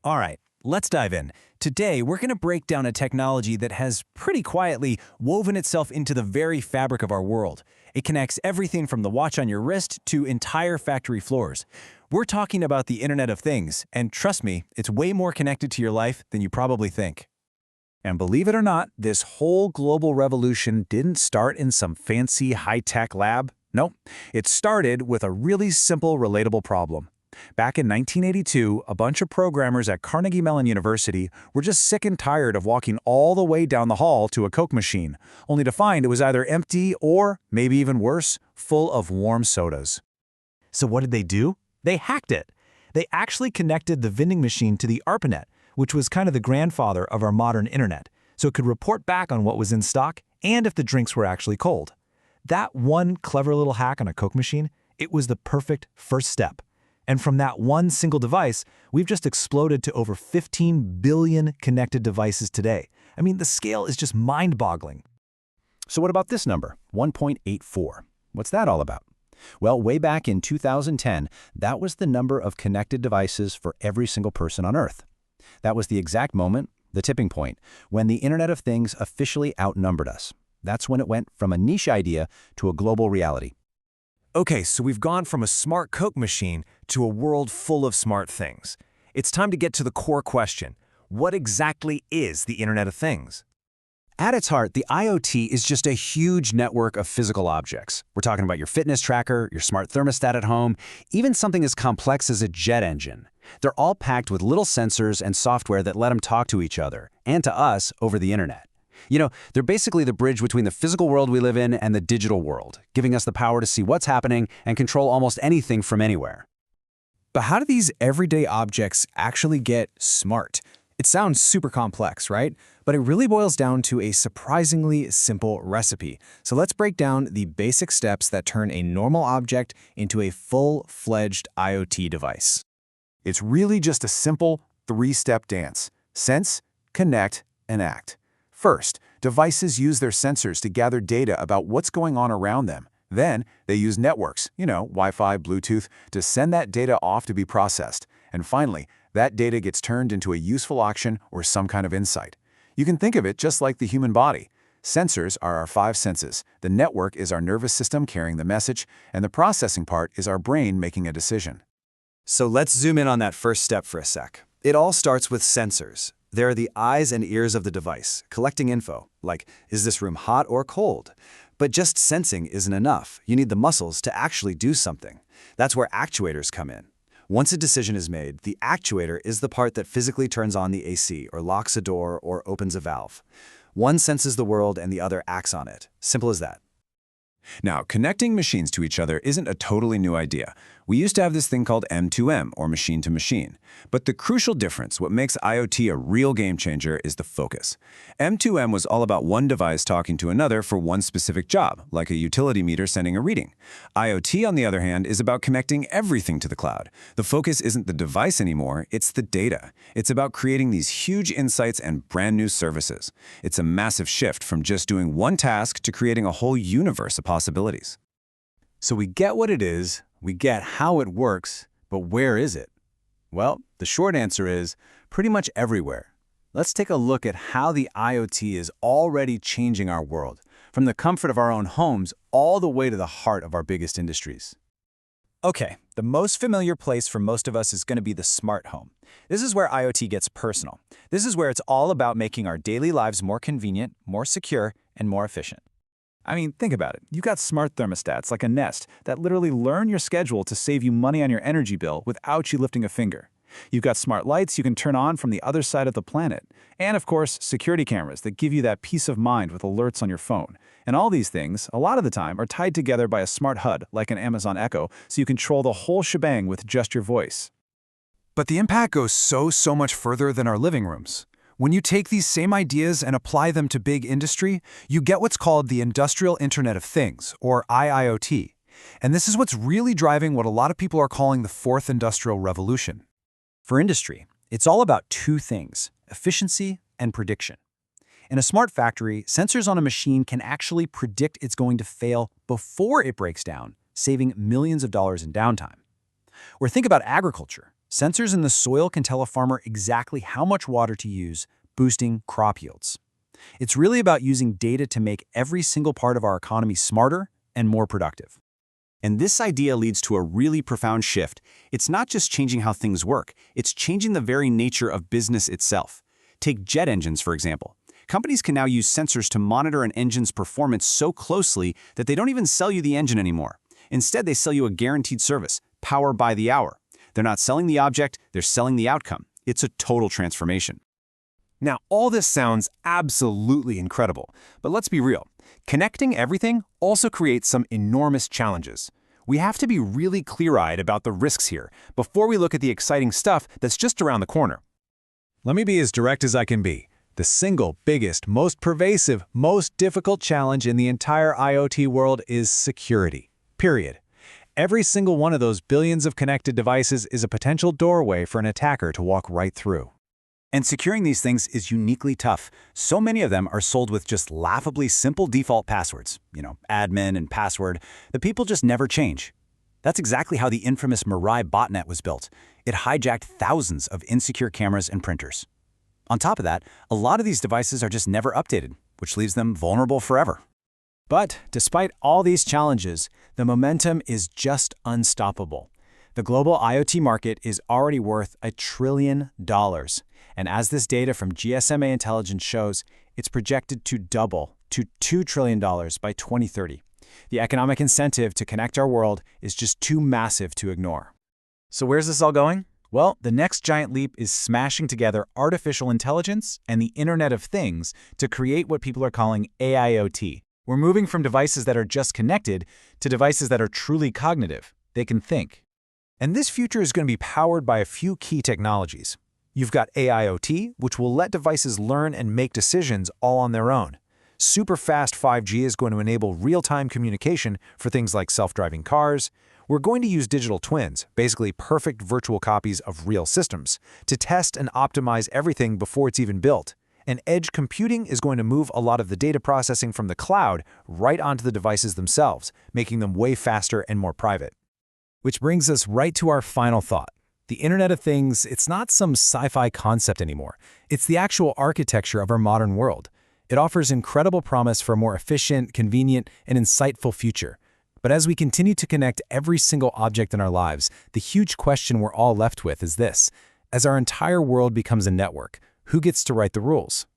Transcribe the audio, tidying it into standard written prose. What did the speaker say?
All right, let's dive in. Today, we're going to break down a technology that has pretty quietly woven itself into the very fabric of our world. It connects everything from the watch on your wrist to entire factory floors. We're talking about the Internet of Things, and trust me, it's way more connected to your life than you probably think. And believe it or not, this whole global revolution didn't start in some fancy high-tech lab. Nope, it started with a really simple, relatable problem. Back in 1982, a bunch of programmers at Carnegie Mellon University were just sick and tired of walking all the way down the hall to a Coke machine, only to find it was either empty or, maybe even worse, full of warm sodas. So what did they do? They hacked it. They actually connected the vending machine to the ARPANET, which was kind of the grandfather of our modern internet, so it could report back on what was in stock and if the drinks were actually cold. That one clever little hack on a Coke machine, it was the perfect first step. And from that one single device, we've just exploded to over 15 billion connected devices today. I mean, the scale is just mind-boggling. So what about this number, 1.84? What's that all about? Well, way back in 2010, that was the number of connected devices for every single person on Earth. That was the exact moment, the tipping point, when the Internet of Things officially outnumbered us. That's when it went from a niche idea to a global reality. Okay, so we've gone from a smart Coke machine to a world full of smart things. It's time to get to the core question. What exactly is the Internet of Things? At its heart, the IoT is just a huge network of physical objects. We're talking about your fitness tracker, your smart thermostat at home, even something as complex as a jet engine. They're all packed with little sensors and software that let them talk to each other, and to us, over the internet. You know, they're basically the bridge between the physical world we live in and the digital world, giving us the power to see what's happening and control almost anything from anywhere. But how do these everyday objects actually get smart? It sounds super complex, right? But it really boils down to a surprisingly simple recipe. So let's break down the basic steps that turn a normal object into a full-fledged IoT device. It's really just a simple three-step dance: sense, connect, and act. First, devices use their sensors to gather data about what's going on around them. Then, they use networks, Wi-Fi, Bluetooth, to send that data off to be processed. And finally, that data gets turned into a useful action or some kind of insight. You can think of it just like the human body. Sensors are our five senses. The network is our nervous system carrying the message, and the processing part is our brain making a decision. So let's zoom in on that first step for a sec. It all starts with sensors. They're the eyes and ears of the device, collecting info, like, is this room hot or cold? But just sensing isn't enough. You need the muscles to actually do something. That's where actuators come in. Once a decision is made, the actuator is the part that physically turns on the AC or locks a door or opens a valve. One senses the world and the other acts on it. Simple as that. Now, connecting machines to each other isn't a totally new idea. We used to have this thing called M2M, or machine-to-machine. But the crucial difference, what makes IoT a real game-changer, is the focus. M2M was all about one device talking to another for one specific job, like a utility meter sending a reading. IoT, on the other hand, is about connecting everything to the cloud. The focus isn't the device anymore, it's the data. It's about creating these huge insights and brand new services. It's a massive shift from just doing one task to creating a whole universe of possibilities. So we get what it is, we get how it works, but where is it? Well, the short answer is pretty much everywhere. Let's take a look at how the IoT is already changing our world, from the comfort of our own homes all the way to the heart of our biggest industries. Okay, the most familiar place for most of us is going to be the smart home. This is where IoT gets personal. This is where it's all about making our daily lives more convenient, more secure, and more efficient. I mean, think about it. You've got smart thermostats like a Nest that literally learn your schedule to save you money on your energy bill without you lifting a finger. You've got smart lights you can turn on from the other side of the planet. And of course, security cameras that give you that peace of mind with alerts on your phone. And all these things, a lot of the time, are tied together by a smart HUD like an Amazon Echo, so you control the whole shebang with just your voice. But the impact goes so much further than our living rooms. When you take these same ideas and apply them to big industry, you get what's called the Industrial Internet of Things, or IIoT. And this is what's really driving what a lot of people are calling the fourth industrial revolution. For industry, it's all about two things: efficiency and prediction. In a smart factory, sensors on a machine can actually predict it's going to fail before it breaks down, saving millions of dollars in downtime. Or think about agriculture. Sensors in the soil can tell a farmer exactly how much water to use, boosting crop yields. It's really about using data to make every single part of our economy smarter and more productive. And this idea leads to a really profound shift. It's not just changing how things work, it's changing the very nature of business itself. Take jet engines, for example. Companies can now use sensors to monitor an engine's performance so closely that they don't even sell you the engine anymore. Instead, they sell you a guaranteed service, power by the hour. They're not selling the object, they're selling the outcome. It's a total transformation. Now, all this sounds absolutely incredible, but let's be real. Connecting everything also creates some enormous challenges. We have to be really clear-eyed about the risks here before we look at the exciting stuff that's just around the corner. Let me be as direct as I can be. The single biggest, most pervasive, most difficult challenge in the entire IoT world is security. Period. Every single one of those billions of connected devices is a potential doorway for an attacker to walk right through. And securing these things is uniquely tough. So many of them are sold with just laughably simple default passwords, admin and password, that people just never change. That's exactly how the infamous Mirai botnet was built. It hijacked thousands of insecure cameras and printers. On top of that, a lot of these devices are just never updated, which leaves them vulnerable forever. But despite all these challenges, the momentum is just unstoppable. The global IoT market is already worth $1 trillion. And as this data from GSMA Intelligence shows, it's projected to double to $2 trillion by 2030. The economic incentive to connect our world is just too massive to ignore. So where's this all going? Well, the next giant leap is smashing together artificial intelligence and the Internet of Things to create what people are calling AIoT. We're moving from devices that are just connected to devices that are truly cognitive. They can think. And this future is going to be powered by a few key technologies. You've got AIoT, which will let devices learn and make decisions all on their own. Super fast 5G is going to enable real-time communication for things like self-driving cars. We're going to use digital twins, basically perfect virtual copies of real systems, to test and optimize everything before it's even built. And edge computing is going to move a lot of the data processing from the cloud right onto the devices themselves, making them way faster and more private. Which brings us right to our final thought. The Internet of Things, it's not some sci-fi concept anymore. It's the actual architecture of our modern world. It offers incredible promise for a more efficient, convenient, and insightful future. But as we continue to connect every single object in our lives, the huge question we're all left with is this. As our entire world becomes a network, who gets to write the rules?